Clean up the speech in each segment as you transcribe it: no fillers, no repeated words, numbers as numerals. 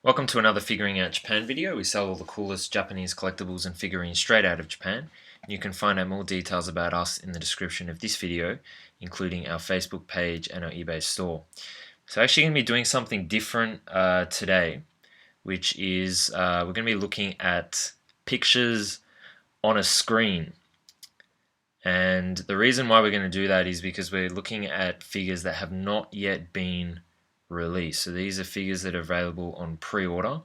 Welcome to another Figuring Out Japan video. We sell all the coolest Japanese collectibles and figurines straight out of Japan. You can find out more details about us in the description of this video, including our Facebook page and our eBay store. So actually going to be doing something different today, which is we're going to be looking at pictures on a screen. And the reason why we're going to do that is because we're looking at figures that have not yet been released. So these are figures that are available on pre-order.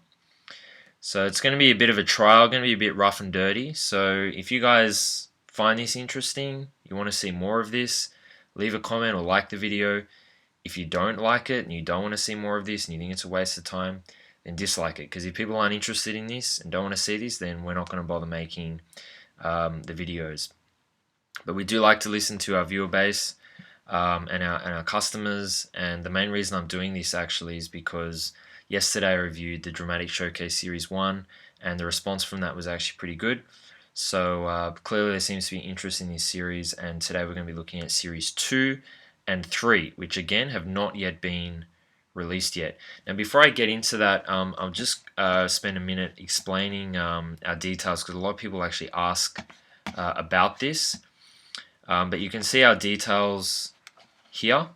So it's going to be a bit of a trial, going to be a bit rough and dirty. So if you guys find this interesting, you want to see more of this, leave a comment or like the video. If you don't like it and you don't want to see more of this and you think it's a waste of time, then dislike it. Because if people aren't interested in this and don't want to see this, then we're not going to bother making the videos. But we do like to listen to our viewer base and our customers, and the main reason I'm doing this actually is because yesterday I reviewed the Dramatic Showcase Series 1 and the response from that was actually pretty good. So clearly there seems to be interest in this series, and today we're going to be looking at Series 2 and 3, which again have not yet been released yet. Now before I get into that, I'll just spend a minute explaining our details, because a lot of people actually ask about this. But you can see our details here,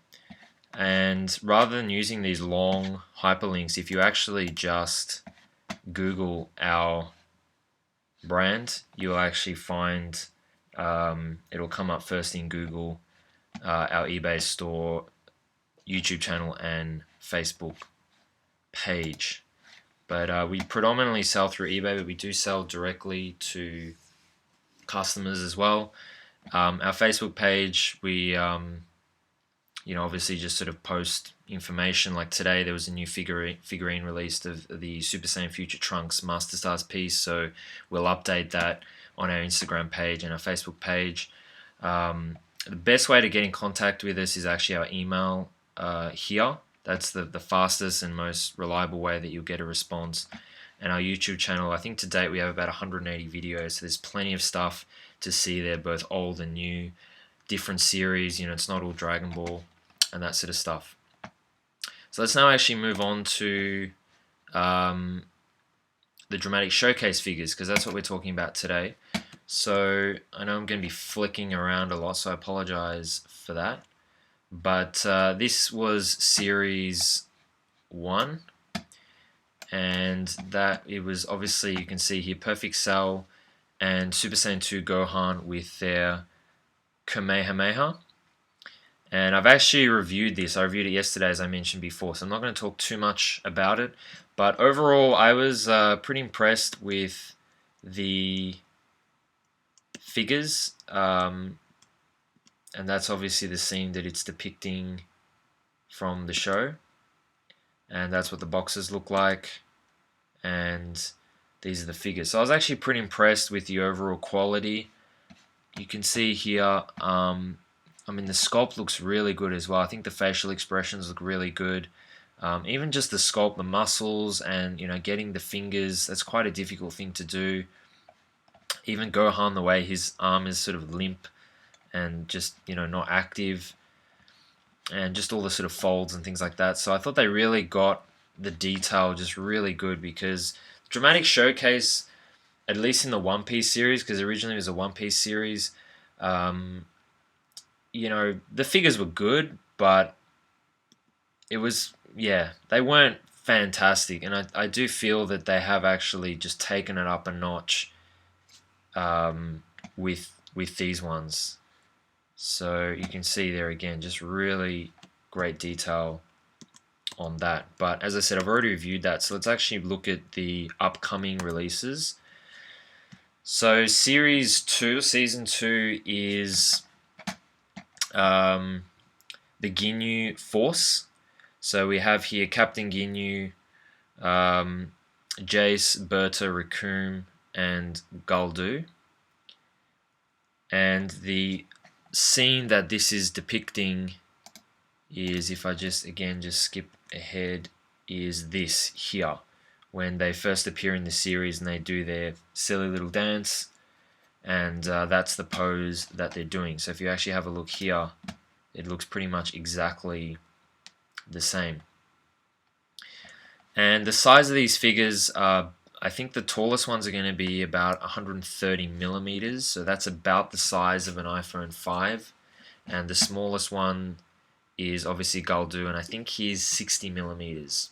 and rather than using these long hyperlinks, if you actually just Google our brand, you'll actually find it'll come up first in Google, our eBay store, YouTube channel and Facebook page. But we predominantly sell through eBay, but we do sell directly to customers as well. Our Facebook page, we obviously just sort of post information. Like today there was a new figurine released of the Super Saiyan Future Trunks Master Stars piece, so we'll update that on our Instagram page and our Facebook page. The best way to get in contact with us is actually our email here. That's the fastest and most reliable way that you'll get a response. And our YouTube channel, I think to date we have about 180 videos, so there's plenty of stuff to see there, both old and new, different series, it's not all Dragon Ball and that sort of stuff. So let's now actually move on to the Dramatic Showcase figures, because that's what we're talking about today. So I know I'm going to be flicking around a lot, so I apologize for that. But this was Series 1, and that it was obviously, you can see here, Perfect Cell and Super Saiyan 2 Gohan with their Kamehameha. And I've actually reviewed this. I reviewed it yesterday, as I mentioned before, so I'm not going to talk too much about it. But overall, I was pretty impressed with the figures. And that's obviously the scene that it's depicting from the show. And that's what the boxes look like. And these are the figures. So I was actually pretty impressed with the overall quality. You can see here, the sculpt looks really good as well. I think the facial expressions look really good. Even just the sculpt, the muscles, and getting the fingers, that's quite a difficult thing to do. Even Gohan, the way his arm is sort of limp and just not active, and just all the sort of folds and things like that. So I thought they really got the detail just really good, because Dramatic Showcase, at least in the One Piece series, because originally it was a One Piece series, the figures were good, but it was, they weren't fantastic. And I do feel that they have actually just taken it up a notch with these ones. So you can see there again, just really great detail on that. But as I said, I've already reviewed that, so let's actually look at the upcoming releases. So Series 2, Season 2 is the Ginyu Force. So we have here Captain Ginyu, Jace, Berta, Raccoon, and Guldu. And the scene that this is depicting is, if I just skip ahead, is this here, when they first appear in the series and they do their silly little dance, and that's the pose that they're doing. So if you actually have a look here, it looks pretty much exactly the same. And the size of these figures are, I think the tallest ones are going to be about 130 millimeters, so that's about the size of an iPhone 5. And the smallest one is obviously Galdu, and I think he's 60 millimeters.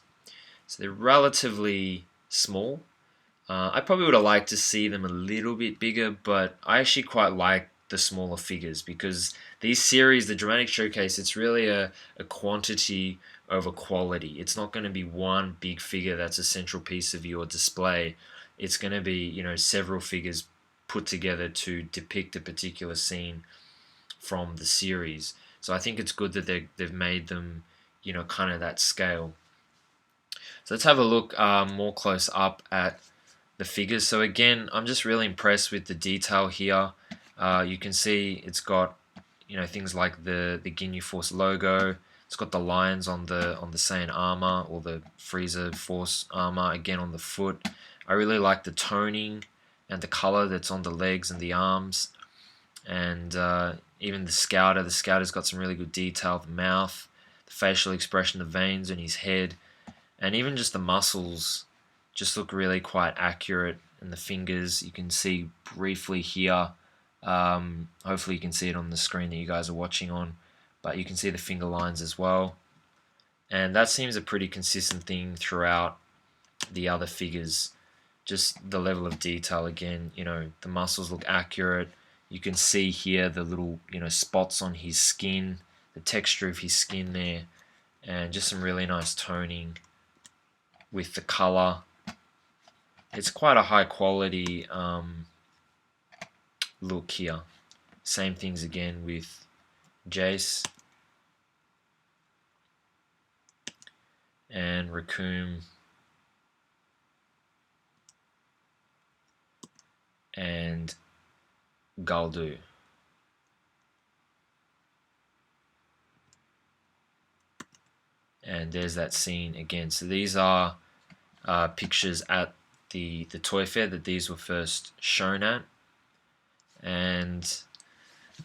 So they're relatively small. I probably would have liked to see them a little bit bigger, but I actually quite like the smaller figures because these series, the Dramatic Showcase, it's really a quantity over quality. It's not going to be one big figure that's a central piece of your display. It's going to be, you know, several figures put together to depict a particular scene from the series. So I think it's good that they've made them, you know, kind of that scale. So let's have a look more close up at the figures. So again, I'm just really impressed with the detail here. You can see it's got, you know, things like the Ginyu Force logo. It's got the lions on the Saiyan armor, or the Frieza Force armor again on the foot. I really like the toning and the color that's on the legs and the arms, and even the Scouter. The Scouter's got some really good detail. The mouth, the facial expression, the veins in his head, and even just the muscles just look really quite accurate. And the fingers, you can see briefly here. Hopefully you can see it on the screen that you guys are watching on, but you can see the finger lines as well. And that seems a pretty consistent thing throughout the other figures. Just the level of detail again, you know, the muscles look accurate. You can see here the little, you know, spots on his skin, the texture of his skin there, and just some really nice toning with the color. It's quite a high quality look here. Same things again with Jace and Raccoon and Galdu. And there's that scene again. So these are pictures at the toy fair that these were first shown at. And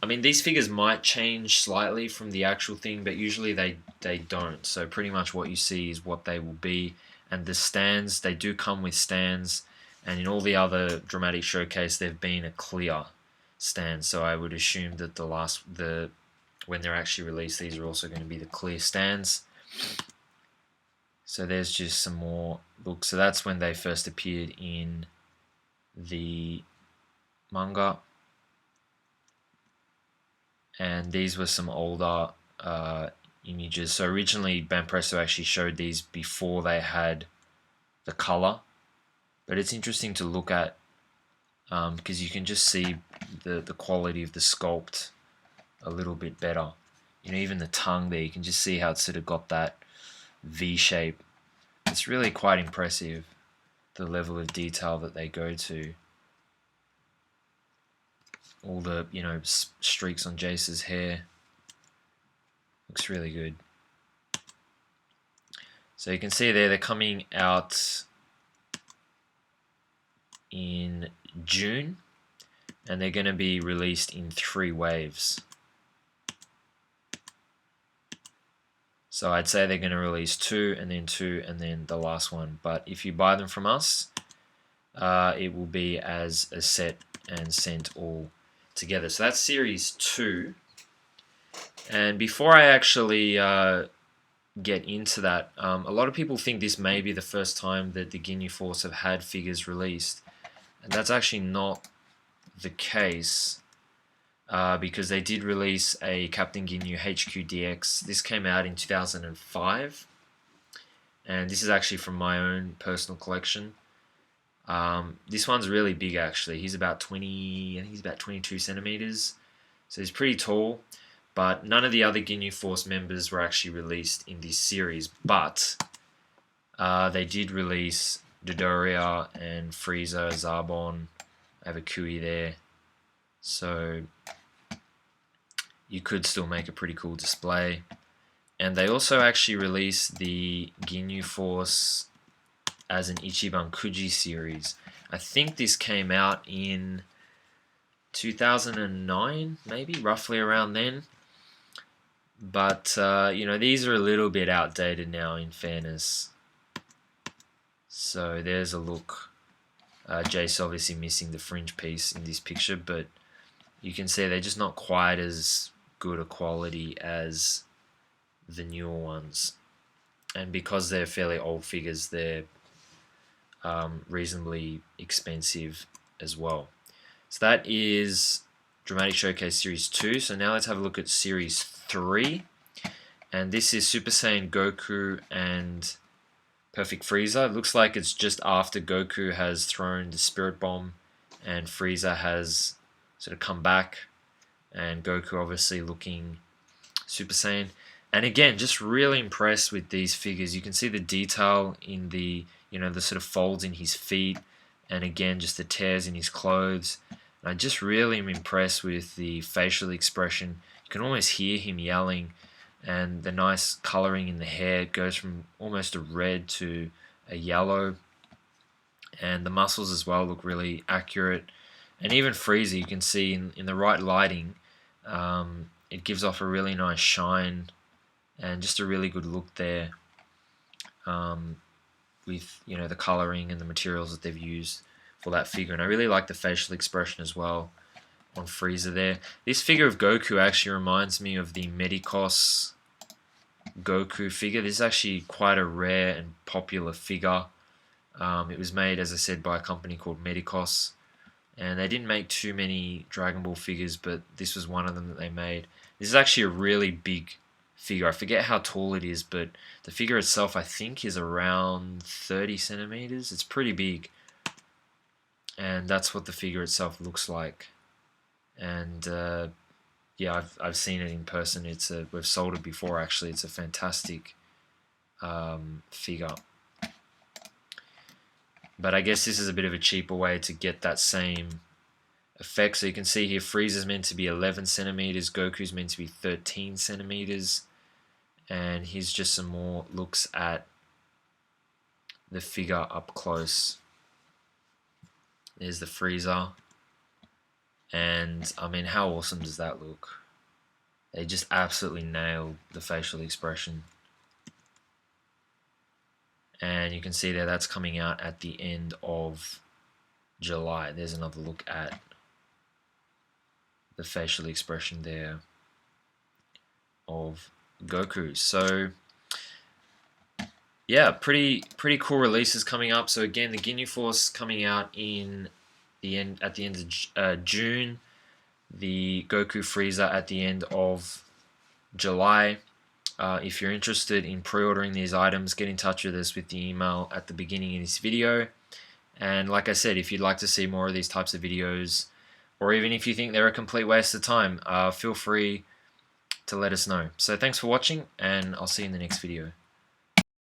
I mean, these figures might change slightly from the actual thing, but usually they don't. So pretty much what you see is what they will be. And the stands, they do come with stands. And in all the other Dramatic Showcase, they've been a clear stand. So I would assume that when they're actually released, these are also going to be the clear stands. So there's just some more look. So that's when they first appeared in the manga. And these were some older images. So originally Banpresto actually showed these before they had the color. But it's interesting to look at because you can just see the quality of the sculpt a little bit better. You know, even the tongue there, you can just see how it's sort of got that V shape. It's really quite impressive, the level of detail that they go to. All the, you know, streaks on Jace's hair. Looks really good. So you can see there, they're coming out in June, and they're going to be released in 3 waves. So I'd say they're going to release 2, and then 2, and then the last one. But if you buy them from us, it will be as a set and sent all together. So that's Series 2. And before I actually get into that, a lot of people think this may be the first time that the Ginyu Force have had figures released. And that's actually not the case. Because they did release a Captain Ginyu HQDX. This came out in 2005, and this is actually from my own personal collection. This one's really big actually. He's about 20, I think he's about 22 centimeters, so he's pretty tall. But none of the other Ginyu Force members were actually released in this series. But they did release Dodoria and Frieza, Zarbon. I have a Kui there, so you could still make a pretty cool display. And they also actually released the Ginyu Force as an Ichiban Kuji series. I think this came out in 2009, maybe, roughly around then. But, you know, these are a little bit outdated now, in fairness. So there's a look. Jace obviously missing the fringe piece in this picture, but you can see they're just not quite as good a quality as the newer ones. And because they're fairly old figures, they're reasonably expensive as well. So that is Dramatic Showcase Series 2. So now let's have a look at Series 3. And this is Super Saiyan Goku and Perfect Frieza. It looks like it's just after Goku has thrown the Spirit Bomb and Frieza has sort of come back. And Goku obviously looking Super Saiyan. And again, just really impressed with these figures. You can see the detail in the, the sort of folds in his feet. And again, just the tears in his clothes. And I just really am impressed with the facial expression. You can almost hear him yelling. And the nice coloring in the hair goes from almost a red to a yellow. And the muscles as well look really accurate. And even Frieza, you can see in the right lighting, it gives off a really nice shine and just a really good look there, with the coloring and the materials that they've used for that figure. And I really like the facial expression as well on Frieza there. This figure of Goku actually reminds me of the Medicos Goku figure. This is actually quite a rare and popular figure. It was made, as I said, by a company called Medicos, and they didn't make too many Dragon Ball figures, but this was one of them that they made. This is actually a really big figure. I forget how tall it is, but the figure itself I think is around 30 centimeters. It's pretty big, and that's what the figure itself looks like. And yeah, I've seen it in person. We've sold it before actually. It's a fantastic figure. But I guess this is a bit of a cheaper way to get that same effect. So you can see here Frieza's meant to be 11 centimeters, Goku's meant to be 13 centimeters. And here's just some more looks at the figure up close. There's the Frieza. And I mean, how awesome does that look? They just absolutely nailed the facial expression. And you can see there that's coming out at the end of July. There's another look at the facial expression there of Goku. So yeah, pretty cool releases coming up. So again, the Ginyu Force coming out at the end of June. The Goku Frieza at the end of July. If you're interested in pre-ordering these items, get in touch with us with the email at the beginning of this video. And like I said, if you'd like to see more of these types of videos, or even if you think they're a complete waste of time, feel free to let us know. So thanks for watching, and I'll see you in the next video.